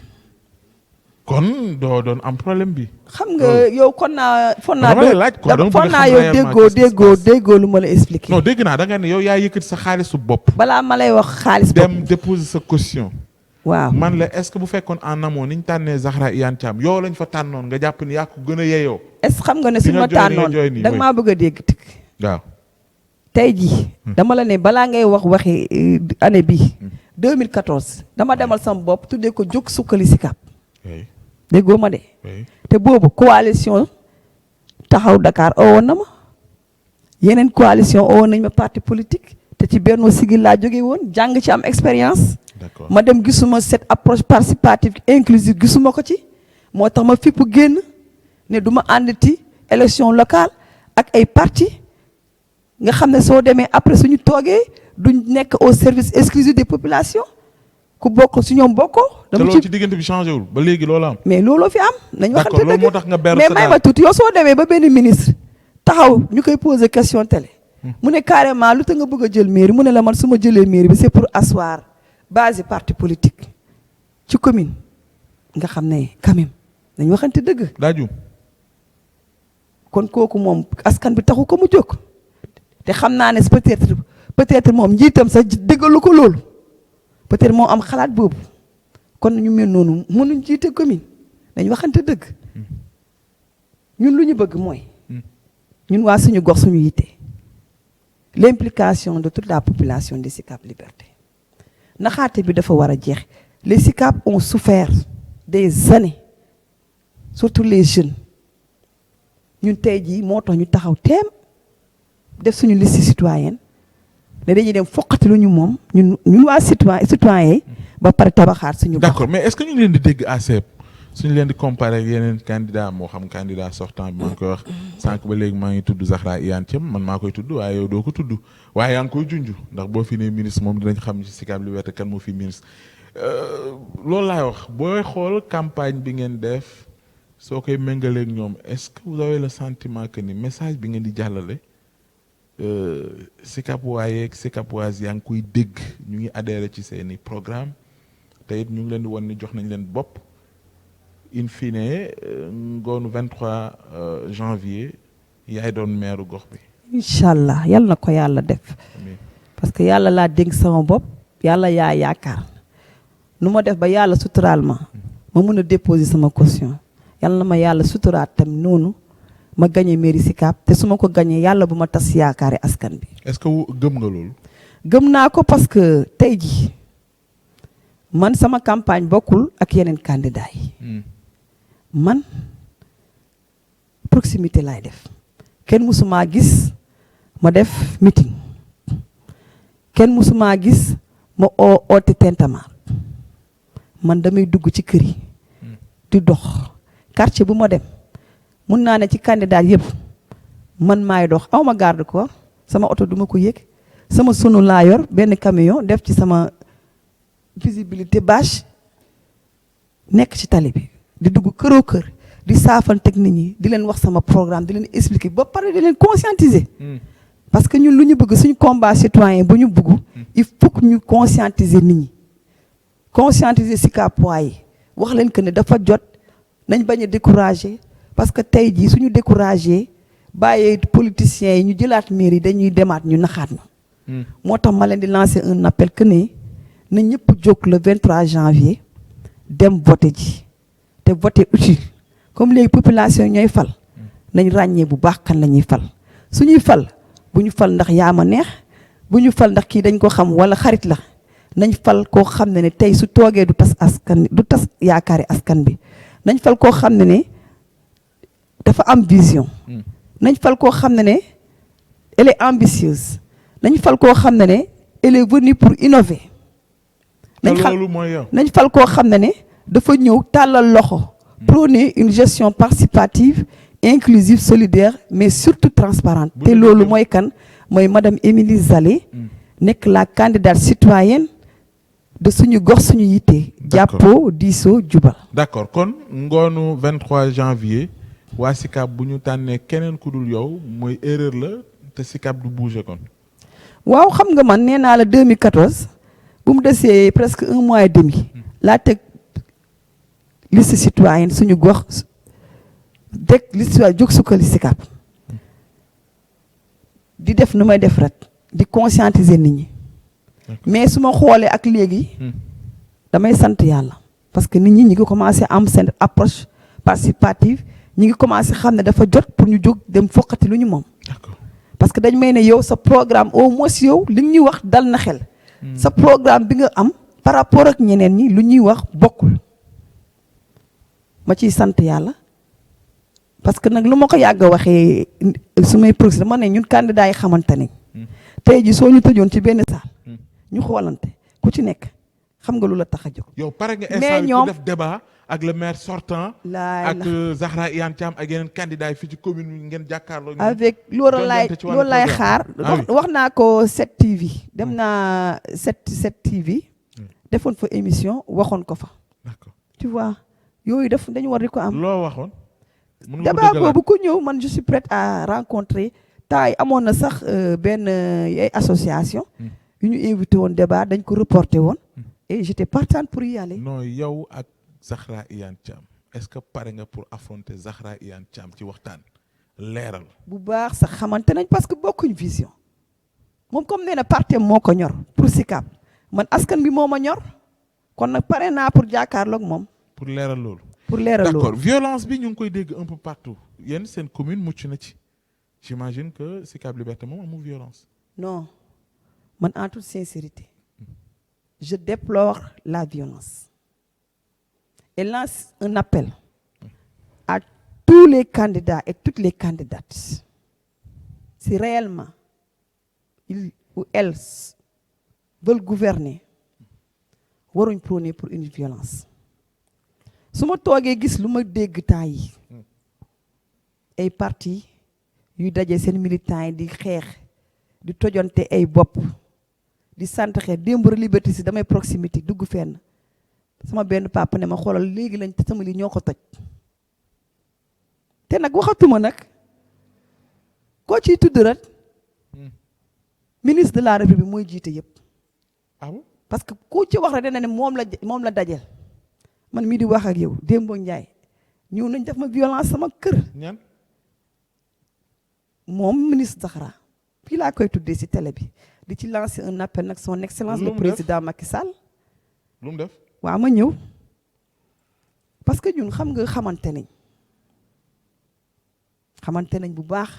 kon doo doon am problème bi. xam nga yow kon naa. fon naa dama lay laaj quoi dama bëgg naa yow déggoo lu ma la expliqué. non dégg naa da nga ne yow yaa yëkkati sa xaalisu bopp. balaa ma lay wax xaalis bopp dem déposer sa caution. waaw man la est-ce que bu fekkoon en amont ni ñu tànnee Zahra Iyane Thiam yow lañ fa tànnoon nga jàpp ni yaa ko gën a yeyoo. est-ce que xam nga ne suñu ma tànnoon da nga maa bëgg a dégg tikk. waaw. tey jii. dama la ne balaa ngay waxi année bii. 2014 dama demal sama bopp tuddee ko jóg sukkali Sicap. déggoo ma de. te boobu coalition taxaw Dakar owoon na ma yeneen coalition owoon nañ ma parti politique te ci Benno Siggil laa jóge woon jàng ci am expérience. d'accord ma dem gisuma cette approche participative inclusive gisuma ko ci moo tax ma fipp génn ne du ma àndati élection locale ak ay parti nga xam ne soo demee après suñu toogee duñ nekk au service exclusif des populations ku bokk su ñoom bokkoo. dama ci diggante bi changé wul ba léegi loolu am. mais looloo fi am. nañ waxante dëgg loolu moo tax nga beru mais may ma tuuti yow soo demee ba benn ministre taxaw ñu koy poser question télé. mu ne carrément lu tax nga bëgg a jël mairie mu ne la man su ma jëlee mairie bi c'est pour asseoir base parti politique ci commune nga xam ne quand même nañ waxante dëgg. daaju. kon kooku moom askan bi taxu ko mu jóg te xam naa ne peut-être moom njiitam sax dëggalu ko loolu. peut-être moo am xalaat boobu kon ñu mel noonu mënuñ jiite commune dañ waxante dëgg ñun lu ñu bëgg mooy ñun waa suñu gox suñu yitte l'implication de toute la population de Sicap Liberté naxaate bi dafa war a jeex les Sicap ont souffert des années surtout les jeunes ñun tey jii moo tax ñu taxaw teem def suñu liste citoyenne ne dañuy dem foqati lu ñu moom ñun waa citoyen ba pare tabaxaat suñu. d'accord mais est-ce que ñu ngi leen di dégg ACEP suñu leen di comparer ak yeneen candidat moo xam candidat sortant bi maa ngi koy wax sànq ba léegi maa ngi tudd Zahra Iyane Thiam man maa koy tudd waaye yow doo ko tudd waaye yaa ngi koy junj ndax boo fi nee ministre moom dinañ xam ci Sicap Liberté kan moo fi ministre loolu laay wax booy xool campagne bi ngeen def soo koy méngaleeg ñoom est-ce que vous avez le sentiment que ni message bi ngeen di jàllale. Sicap waaye ak Sicap waas yaa ngi koy dégg ñu ngi adhéré ci seeni programme te it ñu ngi leen di won ni jox nañ leen bopp in fine ngoonu 23 janvier yaay doon maire gox bi. incha allah yal na ko yàlla def. parce que yàlla laa dénk sama bopp yàlla yaa yaakaar nu ma def ba yàlla suturaal ma mun a déposer sama caution yàlla na ma yàlla suturaat tam noonu. ma gagné mairie Sicap te su ma ko gagné yàlla bu ma tas yaakaari askan bi. est-ce que gëm nga loolu. gëm naa ko parce que tey jii man sama campagne bokkul ak yeneen candidat yi. man proximité laay def. kenn mësumaa gis ma def meeting. kenn mësumaa gis ma oote tentamar man damay dugg ci kër yi. di dox quartier bu ma dem. mun naa ne ci candidat yëpp man maay dox aw ma garde corps sama oto duma ko yëg sama sunu laa yor benn camion def ci sama visibilité bâche nekk ci tali bi di dugg këroo kër di saafanteeg nit ñi di leen wax sama programme di leen expliquer ba pare di leen conscientiser. parce que ñun lu ñu bëgg suñu combat citoyen bu ñu bëgg il faut que ñu conscientiser nit ñi conscientiser Sicapois yi wax leen que ne dafa jot nañ bañ a décourager. parce que tey jii suñu découragé bàyyee politiciens yi ñu jëlaat mairie dañuy demaat ñu naxaat ñu. moo tax ma leen di lancer un appel que ne na ñëpp jóg le 23 janvier dem voter ji te voter utile comme léegi population ñooy fal nañ ràññee bu baax kan la ñuy fal suñuy fal bu ñu fal ndax yaa ma neex bu ñu fal ndax kii dañ ko xam wala xarit la nañ fal koo xam ne tey su toogee du tas askan du tas yaakaari askan bi nañ fal koo xam ne dafa am vision. nañ fal koo xam ne elle est ambitieuse nañ fal koo xam ne elle est venue pour innover. nañ fal koo xam ne dafa ñëw tàllal loxo. prôner une gestion participative inclusive solidaire mais surtout transparente. te loolu mooy kan mooy madame Émilie Zalé. nekk la candidate citoyenne de suñu gox suñu yitte. D'accord. jàppoo diisoo jubal. d'accord kon ngoonu 23 janvier waa SICAP bu ñu tànnee keneen ku dul yow mooy erreur la te SICAP du bouger kon. waaw xam nga man nee naa la 2014 bu mu desee presque 1 mois et demi laa teg liste citoyenne suñu gox teg liste citoyenne jóg sukkali SICAP di def nu may def rek di conscientiser nit ñi mais su ma xoolee ak léegi damay sant yàlla parce que nit ñi ngi commencé am seen approche participative ñi ngi commencé xam ne dafa jot pour ñu jóg dem foqati lu ñu moom. d'accord parce que dañ may ne yow sa programme au moins yow li ñuy wax dal na xel. sa programme bi nga am par rapport ak ñeneen ñi lu ñuy wax bokkul. ma ciy sant yàlla parce que nag lu ma ko yàgg a waxee su may progrès dama ne ñun candidat yi xamante nañ. tey ji soo ñu tëjoon ci benn saal. ñu xoolante ku ci nekk xam nga lu la tax a jóg. yow pare nga mais instant ñoom bi def débat ak le maire sortant. ak Zahra Iyane Thiam ak yeneen candidats yi fii ci commune bi ngeen jàkkaarloo. avec loolu laay xaar. wax naa ko 7TV. dem naa 7TV. defoon fa émission waxoon ko fa. d'accord tu vois yooyu dañu war di ko am. loo waxoon. débat boobu ku ñëw man je suis prête à rencontrer taay amoon na sax benn ay association. yu ñu invité woon débat dañ ko reporté woon. et j'étais partante pour y aller. non yow ak Zahra Iyane Thiam est-ce que pare nga pour affronter Zahra Iyane Thiam ci waxtaan leeral. bu baax sax xamante nañ parce que bokkuñ vision moom comme nee na parti moo ko ñor pour SICAP man askan bi moo ma ñor kon nag pare naa pour jàkkaarloog moom. pour leeral loolu. pour leeral loolu d'accord violence bi ñu ngi koy dégg un peu partout yéen seen commune mucc na ci j'imagine que SICAP Liberté moom amul violence. non man en toute sincérité je déplore la violence et lance un appel à tous les candidats et toutes les candidates si réellement ils ou elles veulent gouverner waruñ prôner pour une violence su ma toogee gis lu ma dégg temps yi ay parti yuy daje seen militants yi di xeex di tojante ay bopp di sant xeex démb liberté si damay proximité dugg fenn sama benn papa ne ma xoolal léegi lañ sama li ñoo ko toj te nag waxatuma nag koo ciy tudd rek ministre de la République mooy jiite yëpp. ah bon parce que ku ci wax rek dana ne moom la dajel man mii di wax ak yow Dembo Ndiaye ñëw nañ def ma violence sama kër. ñaan moom ministre Zahra fii laa koy tuddee ci télé bi di ci lancer un appel nag son excellence le président Macky Sall. lu mu def. waaw ma ñëw parce que ñun xam nga xamante nañ bu baax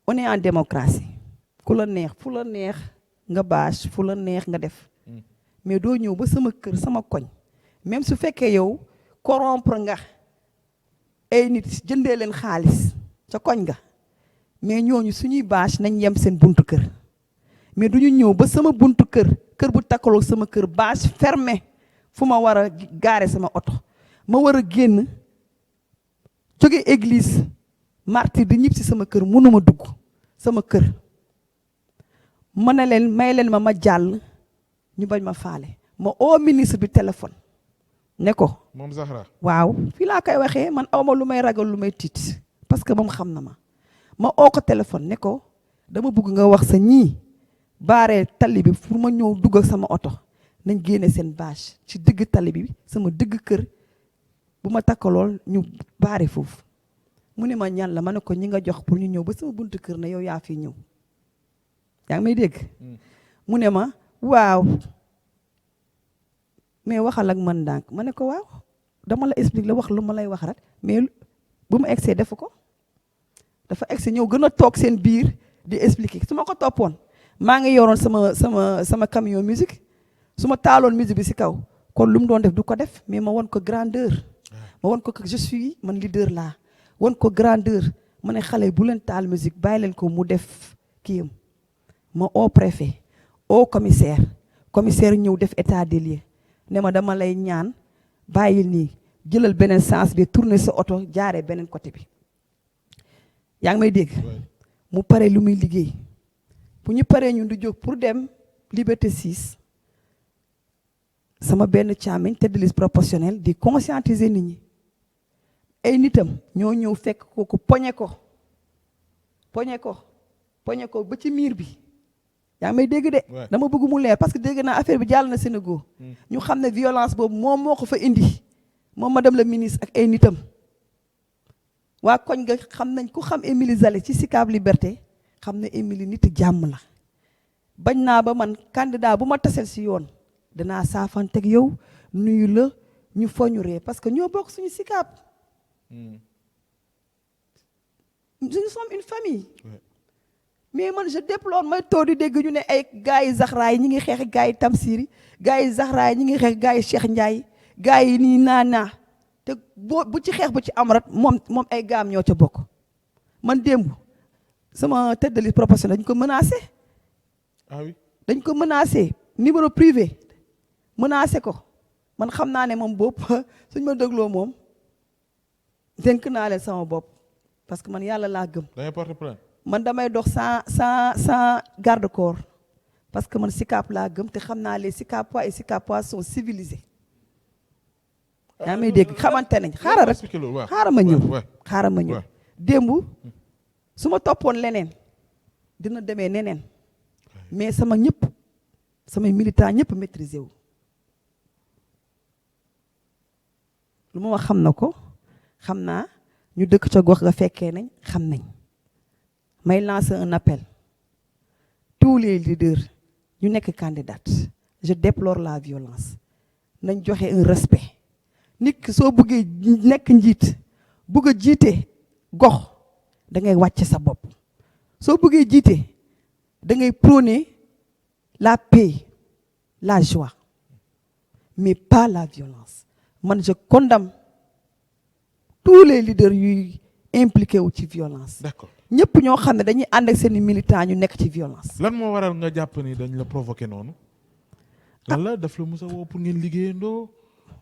on est en démocratie ku la neex fu la neex nga bâche fu la neex nga def mais doo ñëw ba sama kër sama koñ même su fekkee yow corrompre nga ay nit jëndee leen xaalis ca koñ nga mais ñooñu suñuy bâche nañ yem seen buntu kër mais duñu ñëw ba sama buntu kër bu takkaloo sama kër bâche fermé fu ma war a gaare sama oto ma war a génn jóge église martyr di ñib si sama kër mënuma dugg sama kër ma ne leen may leen ma jàll ñu bañ ma faale ma oo ministre bi téléphone ne ko moom Zahra waaw fii laa koy waxee man awma lu may ragal lu may tiit parce que moom xam na ma oo ko téléphone ne ko dama bëgg nga wax sa ñii baaree tali bi pour ma ñëw dugg ak sama oto nañ génne seen bâche ci digg tali bi sama digg kër bu ma takkalool ñu baare foofu mu ne ma ñan la ma ne ko ñi nga jox pour ñu ñëw ba sama buntu kër na yow yaa fi ñëw yaa ngi may dégg mu ne ma waaw mais waxal ak man ndànk ma ne ko waaw dama la explique la wax lu ma lay wax rek mais bu ma egsee defu ko dafa egsi ñëw gën a toog seen biir di expliquer su ma ko toppoon maa ngi yoroon sama camion musique su ma taaloon musique bi si kaw kon lu mu doon def du ko def mais ma won ko grandeur ma won ko que je suis man leader laa won ko grandeur ma ne xale bu leen taal musique bàyyi leen ko mu def kiyam ma au préfet au commissaire ñëw def état des lieux ne ma dama lay ñaan bàyyil nii jëlal beneen sens bi tourner sa oto jaaree beneen côté bi yaa ngi may dégg mu pare lu muy liggéey bu ñu paree ñun di jóg pour dem Liberté 6 sama benn càmmiñ tête de liste proportionnelle di conscientiser nit ñi ay nitam ñoo ñëw fekk kooku poñe ko ba ci miir bi yaa may dégg de dama bëgg mu leer parce que dégg naa affaire bi jàll na Sénégal ñu xam ne violence boobu moom moo ko fa indi moom madame la ministre ak ay nitam waa koñ nga xam nañ ku xam Émilie Zale ci Sicap Liberté xam ne Émilie nit jàmm la bañ naa ba man candidat bu ma tasel si yoon danaa saafanteeg yow nuyu la ñu foñu ree parce que ñoo bokk suñu Sicap nous sommes une famille mais man je déplore may toog di dégg ñu ne ay gars yi Zahra yi ñi ngi xeex gars yi Tamsir yi gars yi Zahra yi ñi ngi xeex gars yi Cheikh Ndiaye gars yi nii naa te bu ci xeex bu ci am rat moom ay gaam ñoo ca bokk man démb sama tête de liste proportionnelle dañ ko menacé. Ah oui. dañ ko menacé numéro privé menacé ko man xam naa ne moom bopp suñ ma dégloo moom dénk naa leen sama bopp parce que man yàlla laa gëm. da ngay porter plainte. man damay dox sans garde corps parce que man Sicap laa gëm te xam naa les Sicapois et Sicapois sont civilisés. yaa may dégg xamante nañ xaaral ma ñëw démb su ma toppoon leneen dina demee neneen mais samay militant ñëpp maîtriser wu lu ma wax xam na ko xam naa ñu dëkk ca gox ga fekkee nañ xam nañ may lancer un appel tous les leaders ñu nekk candidate je déplore la violence nañ joxe un respect nit ki soo bëggee nekk njiit bëgg a jiite gox da ngay wàcce sa bopp soo bëggee jiite da ngay prôner la paix la joie mais pas la violence man je condamne tous les leaders yuy impliqué wu ci violence. D'accord. ñëpp ñoo xam ne dañuy ànd ak seen i militants ñu nekk ci violence. lan moo waral nga jàpp ni dañ la provoqué noonu. lan la daf la musa woo pour ngeen liggéeyandoo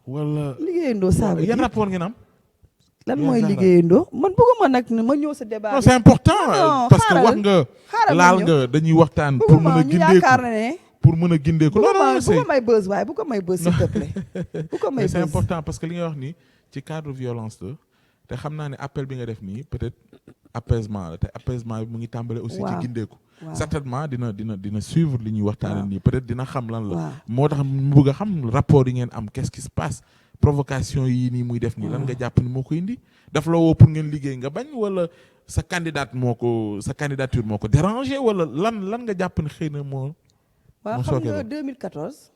wala. liggéeyandoo saa yan rapport ngeen am. lan mooy liggéeyandoo man bëgguma nag ma ñëw sa débat. non c'est important parce que wax nga laal nga dañuy waxtaan pour mën a gindeeku pour mën a gindeeku. non non bu ko may buzz waaye bu ko may buzz s'il te plaît. bu ko may buzz c'est important parce que li nga wax ni ci cadre violence la te xam naa ne appel bi nga def nii peut-être apaisement la te apaisement bi mu ngi tàmbale aussi ci gindeeku. certainement dina suivre li ñuy waxtaanee nii peut-être dina xam lan la. moo tax mu bëgg a xam rapport yi ngeen am qu'est-ce qui se passe. provocation yi nii muy def nii lan nga jàpp ni moo ko indi daf la woo pour ngeen liggéey nga bañ wala sa candidature moo ko dérangé wala lan nga jàpp ni xëy na moo. waaw xam nga 2014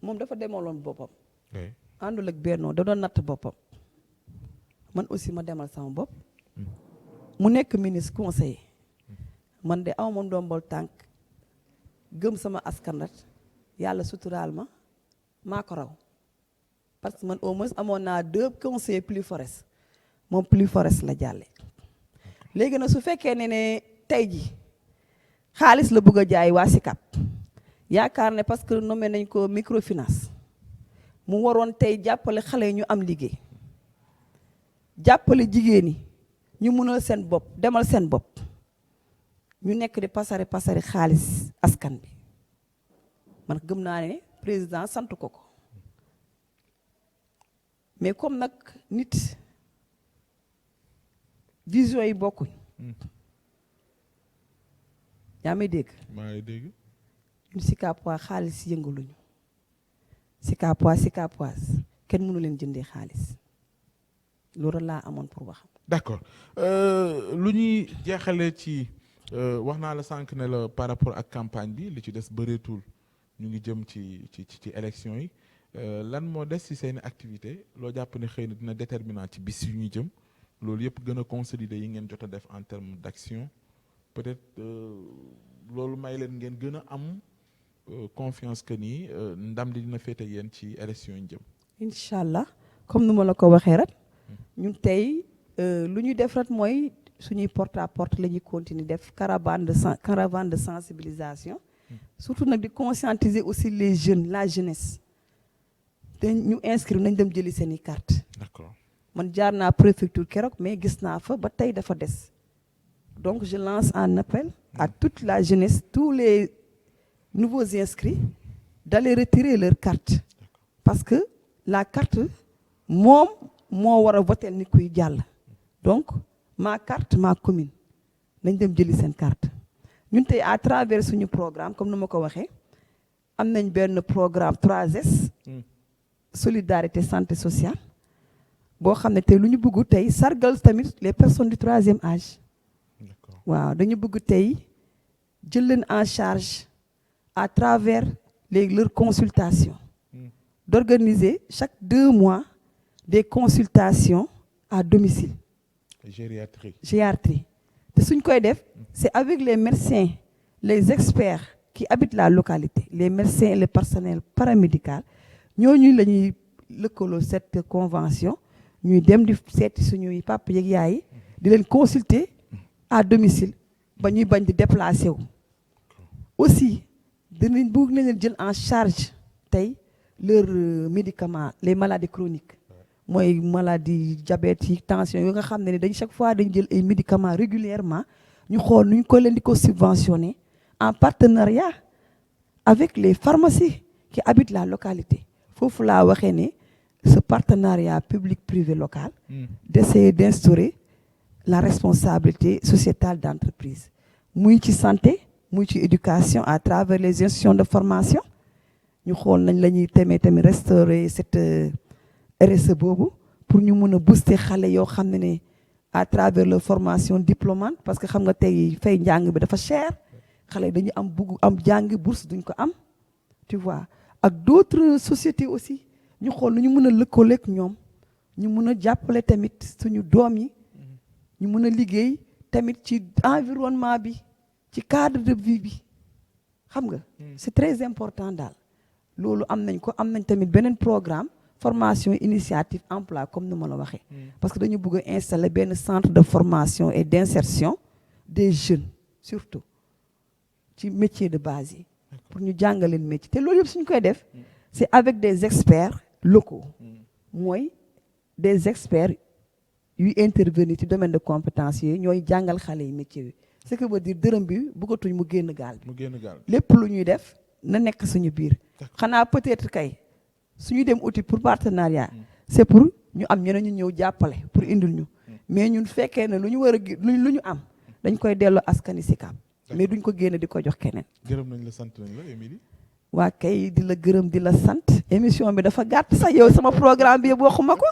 moom dafa demaloon boppam. àndul ak Benno da doon natt boppam. man aussi ma demal sama bopp. mu nekk ministre conseiller. man de aw ma ndombol tànk gëm sama askan rat yàlla suturaal ma maa ko raw. parce que man au moins amoon naa 2 conseillers plus forest moom plus forest la jàlle léegi nag su fekkee ne tey ji xaalis la bëgg a jaay waa Sicap yaakaar ne parce que nommé nañ ko microfinance mu waroon tey jàppale xale yi ñu am liggéey jàppale jigéen ñi ñu mënal seen bopp demal seen bopp ñu nekk di pasare xaalis askan bi man gëm naa ne président sant ko mais comme nag nit vision yi bokkuñ. yaa may dégg. maa ngi dégg. ñun Sicapois xaalis yëngaluñu Sicapoise kenn mënu leen jëndee xaalis loolu laa amoon pour wax. d'accord lu ñuy jeexalee ci wax naa la sànq ne la par rapport ak campagne bi li ci des bëreetul ñu ngi jëm ci élection yi. lan moo des ci seeni activité loo jàpp ne xëy na dina déterminant ci bis yu ñuy jëm loolu yëpp gën a consolider yi ngeen jot a def en termes d'action peut-être loolu may leen ngeen gën a am confiance que ni ndam li dina féete yéen ci élection yi jëm. incha allah comme nu ma la ko waxee rek ñun tey lu ñuy def rek mooy suñuy porte à porte la ñuy continuer def caravane de sensibilisation surtout nag di conscientiser aussi les jeunes la jeunesse. te ñu inscrire nañ dem jëli seen i carte. D'accord. man jaar naa préfecture keroog mais gis naa fa ba tey dafa des donc je lance un appel à toute la jeunesse tous les nouveaux inscrits d'aller retirer leur carte parce que la carte moom moo war a voter nit kuy jàll donc ma carte ma commune nañ dem jëli seen carte ñun tey à travers suñu programme comme ni ma ko waxee am nañ benn programme 3S solidarité santé sociale boo xam ne tey lu ñu bëgg tey sargal tamit les personnes du 3e âge waaw dañu bëgg tey jël leen en charge à travers leurs consultations d'organiser chaque 2 mois des consultations à domicile gériatrie te suñ koy def c'est avec les médecins les experts qui habitent la localité les médecins et le personnel paramédical ñooñu la ñuy lëkkaloo cette convention ñuy dem di seeti suñuy papa yeeg yaay di leen consulter à domicile ba ñuy bañ di déplacer wu aussi dinañ bëgg nañ leen jël en charge tey leurs médicaments les maladies chroniques mooy maladie diabète yi tension yoo nga xam ne dañ chaque fois dañ jël ay médicaments régulièrement ñu xool nuñ ko leen di ko subventionner en partenariat avec les pharmacies qui habitent la localité foofu laa waxee ne ce partenariat public-privé local d'essayer d'instaurer la responsabilité sociétale d'entreprise muy ci santé muy ci éducation à travers les institutions de formation ñu xool nañ la ñuy tamit restaurer cette RSE boobu pour ñu mën a booster xale yoo xam ne à travers leur formation diplômante parce que xam nga tey fay njàng bi dafa cher xale dañu am bugg am jàng bourse duñ ko am tu vois ak d'autres sociétés aussi ñu xool nu ñu mën a lëkkaleeg ñoom ñu mën a jàppale tamit suñu doom yi ñu mën a liggéey tamit ci environnement bi ci cadre de vie bi xam nga c'est très important daal loolu am nañ ko am nañ tamit beneen programme formation initiative emploi comme ni ma la waxee parce que dañu bëgg a installer benn centre de formation et d'insertion des jeunes surtout ci métier de base yi pour ñu jàngaleen métier te loolu yëpp suñ koy def c'est avec des experts locaux mooy des experts yuy intervenir ci domaine de compétence yooyu ñooy jàngal xale yi métier yi ce qui veut dire dërëm bi bëggatuñ mu génn gaal bi lépp lu ñuy def na nekk suñu biir xanaa peut-être kay suñu dem outil pour partenariat c'est pour ñu am ñeneen ñu ñëw jàppale pour indil ñu mais ñun fekkee ne lu ñu war a lu ñu am dañ koy delloo askani Sicap mais duñ ko génne di ko jox keneen. gërëm nañ la sant nañ la Émilie. waa kay di la gërëm di la sant émission bi dafa gàtt sax yow sama programme bi yëpp waxuma ko.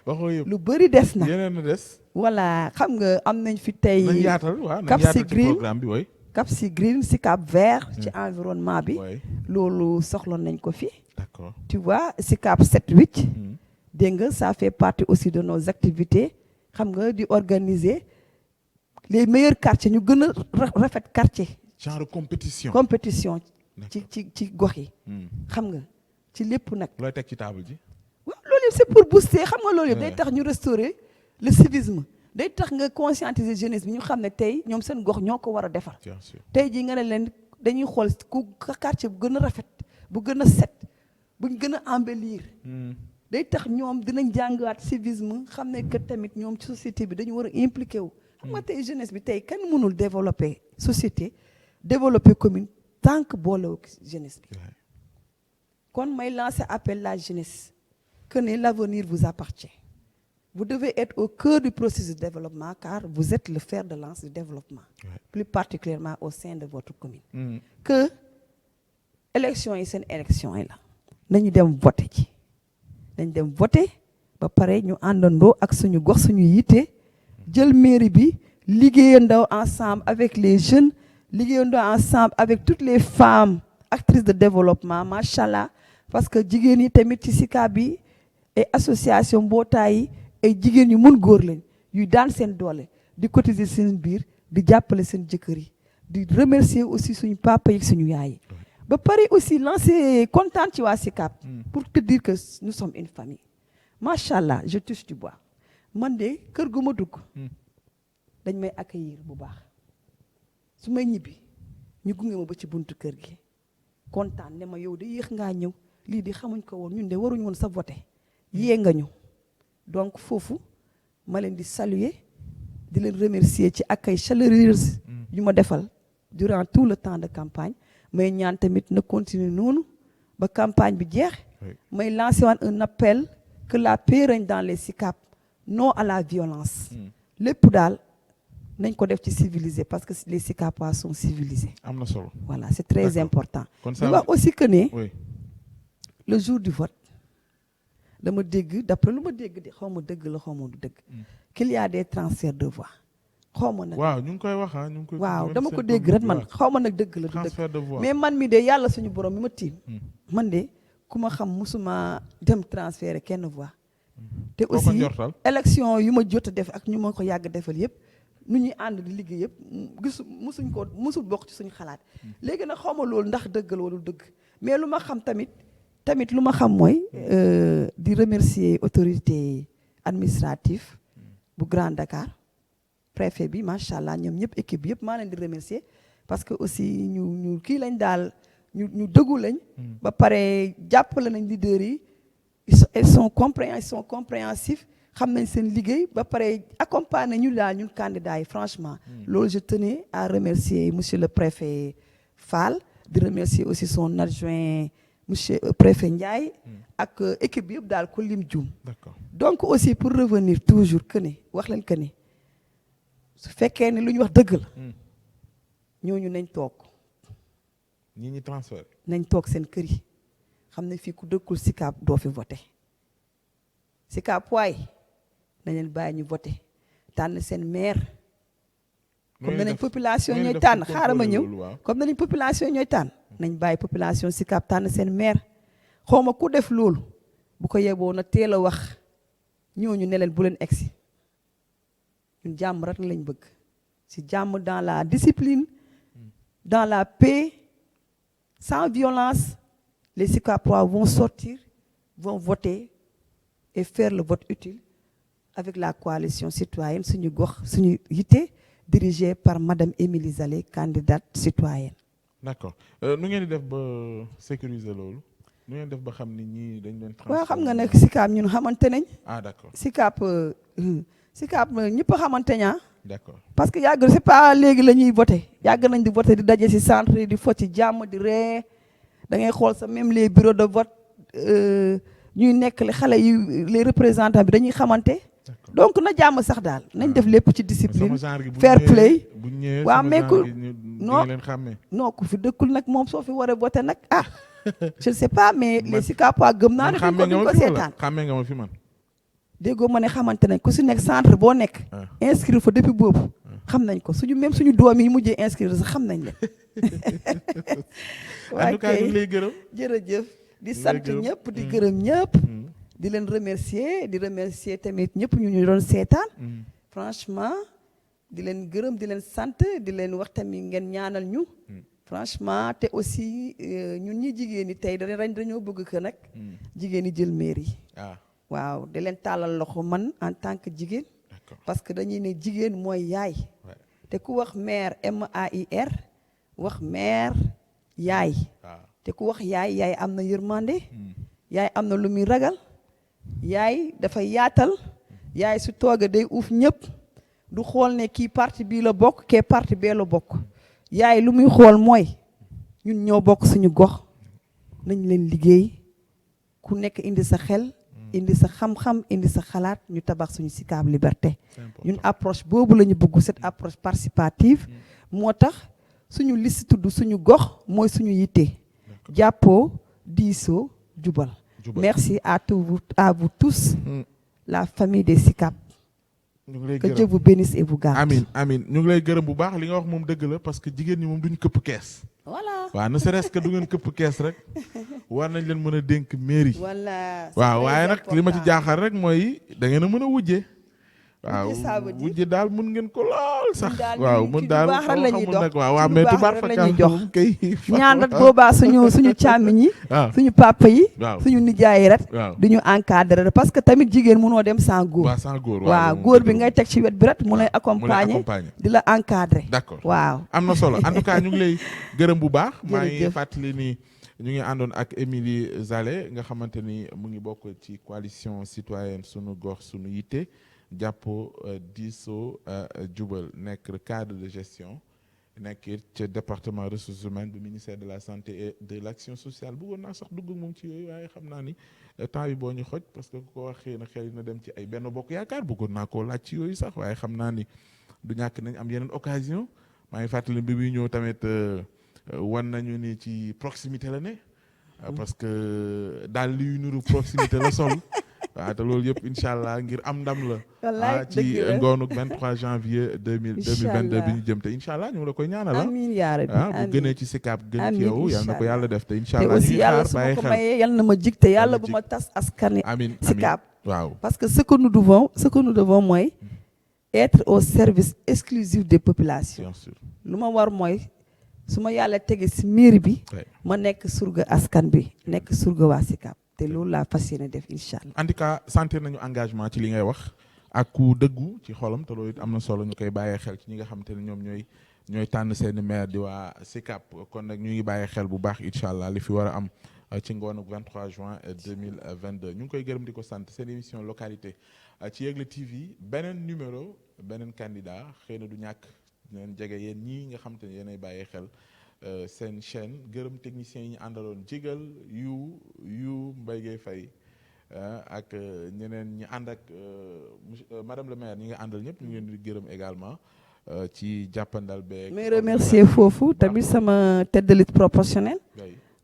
waxoo yëpp lu bëri des na. yeneen na des. voilà xam nga am nañ fi tey. nañ yaatal waaw nañ Cap yaatal ci Skirring programme bi way Cap Skirring Sicap Vert ci environnement bi. loolu soxla nañ ko fi. d'accord tu vois Sicap 7-8. dégg nga ça fait partie aussi de nos activités xam nga di organiser les meilleurs quartiers ñu gën a rafet quartier. genre compétition. compétition ci gox yi. xam nga ci lépp nag. looy teg ci table ji. waaw loolu yëpp c'est pour booster xam nga loolu yëpp day tax ñu restaurer le civisme day tax nga conscientiser jeunesse bi ñu xam ne tey ñoom seen gox ñoo ko war a defar. bien sûr tey jii nga ne leen dañuy xool ku quartier bu gën a rafet bu gën a set buñ gën a embellir. day tax ñoom dinañ jàngaat civisme xam ne que tamit ñoom ci société bi dañu war a impliqué wu. xam nga tey jeunesse bi tey kenn mënul développer société développer commune tant que boolewoo jeunesse bi. kon may lancer appel la jeunesse que ne l'avenir vous appartient. Vous devez être au cœur du processus de développement car vous êtes le fer de lance du développement. Plus particulièrement au sein de votre commune. Que élection yi seen élection yi la. nañu dem voter ci. dañ dem voter ba pare ñu àndandoo ak suñu gox suñu yitte jël mairie bi liggéeyandoo ensemble avec les jeunes liggéeyandoo ensemble avec toutes les femmes actrices de développement machallah parce que jigéen yi tamit ci Sicap bi ay association mbootaay yi ay jigéen yu mën góor lañ yuy daan seen doole di cotiser seen biir di jàppale seen jëkkër yi di remercier aussi suñu papa yi suñu yaay yi ba pare aussi lancer kontaan ci waa Sicap pour te dire que nous sommes une famille machallah je touche du bois man de kër gu ma dugg dañ may accueillir bu baax su may ñibbi ñu gunge ma ba ci buntu kër gi kontaan ne ma yow de yéex ngaa ñëw lii di xamuñ ko woon ñun de waruñu woon sa voter yée nga ñu donc foofu ma leen di saluer di leen remercier ci accueil chaleureuse yu ma defal durant tout le temps de campagne may ñaan tamit na continuer noonu ba campagne bi jeex may lancer waan un appel que la paix règne dans les SICAP, non à la violence. lépp daal nañ ko def ci civilisé parce que les SICAPois sont civilisés. am na solo. Voilà, c'est très important. Kon ça ñu wax aussi que ne oui. le jour du vote dama dégg d'après lu ma dégg de xaw ma dëgg la xaw ma du dëgg qu'il y a des transferts de voix xaw ma nag. waaw ñu ngi koy wax ñu ngi koy. waaw dama ko dégg rek man xaw ma nag dëgg la du transfert de voix. dëgg mais man mi de yàlla suñu borom mi ma tiim man de ku ma xam musuma dem transférer kenn voix te Koo ko aussi njortal. élection yu ma jot a def ak ñu ma ko yàgg defal yëpp nu ñuy ànd di liggéey yëpp musul bokk ci suñu xalaat léegi nag xaw ma loolu ndax dëgg la wala dëgg mais lu ma xam tamit lu ma xam mooy di remercier autorité administrative bu Grand Dakar préfet bi macha allah ñoom ñëpp équipe bi yëpp maa leen di remercier parce que aussi ñu kii lañ daal ñu dëggu lañ ba pare jàppale nañ leader yi ils sont compréhensifs xam nañ seen liggéey ba pare accompagner ñu daal ñun candidats yi franchement loolu je tenais à remercier monsieur le préfet Fall di remercier aussi son adjoint monsieur préfet Ndiaye ak équipe bi yëpp daal ko lim juum. D'accord. Donc aussi pour revenir toujours que ne wax leen que ne su fekkee ne lu ñu wax dëgg la ñooñu nañ toog ñi transfert. nañ toog seen kër yi xam ne fii ku dëkkul SICAP doo fi voté SICAP waay nañ leen bàyyi ñu voté tànn seen maire comme nañ population ñooy tànn xaaral ma ñëw comme nañ population ñooy tànn nañ bàyyi population SICAP tànn seen maire xawma ku def loolu bu ko yeboo na teel a wax ñooñu ne leen bu leen egsi ñun jàmm rek lañ bëgg ci jàmm dans la discipline dans la paix sans violence les SICAPois vont sortir vont voter et faire le vote utile avec la coalition citoyenne suñu gox suñu yitte dirigée par madame Émilie Zalé candidate citoyenne. D'accord nu ngeen di def ba sécuriser loolu nu ngeen def ba xam ni ñii dañ leen transfert. waaw xam nga nag SICAP ñun xamante nañ. Ah d'accord. SICAP ñëpp xamante ñaa. D'accord. parce que yàgg c'est pas léegi la ñuy voté yàgg nañ di voté di daje ci centre yi di fo ci jàmm di ree da ngay xool sa même les bureaux de vote ñuy nekk xale yi les représentants bi dañuy xamante. Donc na jàmm sax daal nañ def lépp ci discipline fair play waaw mais ku non ku fi dëkkul nag moom soo fi waree voté nag ah je ne sais pas mais les SICAPois gëm naa ne duñ ko seetaan xàmmee nga ma fi man déggoo ma ne xamante nañ ku si nekk centre boo nekk inscrire fa depuis boobu xam nañ ko suñu même suñu doom yi mujjee inscrire sax xam nañ leen en tout cas ñu ngi lay gërëm jërëjëf di sant ñëpp di gërëm ñëpp di leen remercier tamit ñëpp ñu doon seetaan franchement di leen gërëm di leen sant di leen wax tamit ngeen ñaanal ñu franchement te aussi ñun ñi jigéen ñi tey dañoo bëgg que nag jigéen ñi jël mairie waaw di leen tàllal loxo man en tant que jigéen parce que dañuy ne jigéen mooy yaay te ku wax mère MAIR wax mère yaay te ku wax yaay am na yërmande yaay am na lu muy ragal yaay dafay yaatal yaay su toogee day uuf ñëpp du xool ne kii parti bii la bokk kee parti bee la bokk yaay lu muy xool mooy ñun ñoo bokk suñu gox nañ leen liggéey ku nekk indi sa xel indi sa xam-xam indi sa xalaat ñu tabax suñu SICAP Liberté ñun approche boobu la ñu bëgg cette approche participative moo tax suñu liste tudd suñu gox mooy suñu yitte jàppoo diisoo jubal. Merci à vous tous, la famille des SICAP. Que Dieu vous bénisse et vous garde. Amin ñu ngi lay gërëm bu baax li nga wax moom dëgg la parce que jigéen ñi moom duñ këpp kees. Voilà. waaw ne serait-ce que du ngeen këpp kees rek war nañ leen mën a dénk mairie. Voilà. waaw waaye nag li ma ci jaaxal rek mooy da ngeen a mën a wujje. waaw wujje daal mun ngeen ko lool sax. waaw mun daal xamul nag waaw mais tubaar fa jox kay ñaan rat boobaa suñu càmmiñ yi suñu papa yi suñu nijaay yi rat duñu encadrer parce que tamit jigéen mënoo dem sans góor waaw góor bi ngay teg ci wet bi rat mu lay accompagner di la encadrer d'accord waaw am na solo en tout cas ñu ngi lay gërëm bu baax maa ngi fàttali ni ñu ngi àndoon ak Émilie Zalé nga xamante ni mu ngi bokk ci coalition citoyenne sunu gox sunu yitte jàppo diisoo jubal nekk cadre de gestion nekk it ca département ressources humaines bu ministère de la santé et de l'action sociale bëggoon naa sax dugg moom ci yooyu waaye xam naa ni temps bi boo ñu xoj parce que ku ko wax xëy na xel na dem ci ay benn bokk yaakaar bëggoon naa koo laaj ci yooyu sax waaye xam naa ni du ñàkk nañ am yeneen occasion maa ngi fàttali bi muy ñëw tamit wan nañu ni ci proximité la ne parce que daal liy nuru proximité la sol waaw te loolu yëpp incha allah ngir am ndam la. wallaay ci ngoonu 23 janvier 2022 bi ñu jëm te incha allah ñu ngi la koy ñaanal. amiin yaa rabbi bu gënee ci Sicap gën ci yow yal na ko yàlla def te incha allah. te aussi yàlla su ma ko mayee yal na ma jig te yàlla bu ma tas askani. amiin Sicap waaw. parce que ce que nous devons mooy être au service exclusif des populations. bien sûr lu ma war mooy su ma yàlla tege si mairie bi. ma nekk surga askan bi nekk surga waa Sicap. te loolu laa fas yéene def incha allah. en tout cas sentir nañu engagement ci li ngay wax ak ku dëggu ci xolam te loolu it am na solo ñu koy bàyyee xel ci ñi nga xam te ne ñoom ñooy tànn seeni maire di waa Sicap kon nag ñu ngi bàyyee xel bu baax incha allah li fi war a am ci ngoonu 23 juin 2022 ñu ngi koy gërëm di ko sant seen émission localité ci Yegle TV beneen numéro beneen candidat xëy na du ñàkk leen jege yéen ñii nga xam te ne yéenay bàyyee xel. seen chaîne gërëm techniciens yi ñu àndaloon jigal yu Mbaye Gueye Faye ak ñeneen ñi ànd ak madame le maire ñi nga àndal ñëpp ñu ngi leen di gërëm également ci jàppandal beeg. mais remercier foofu tamit sama tête de liste proportionnelle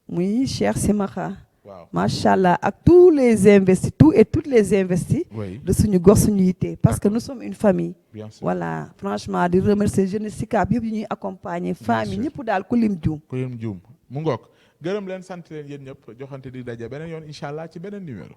muy Cheikh Simakha. waaw macha allah ak tous les investis toutes les investis. de suñu gox suñu yitte parce que nous sommes une famille. bien sûr voilà franchement di remercier jeunes Sicap yëpp yi ñuy accompagner. famille ñëpp daal ku lim juum. mu ngoog gërëm leen sant leen yéen ñëpp joxante di daje beneen yoon incha allah ci beneen numéro.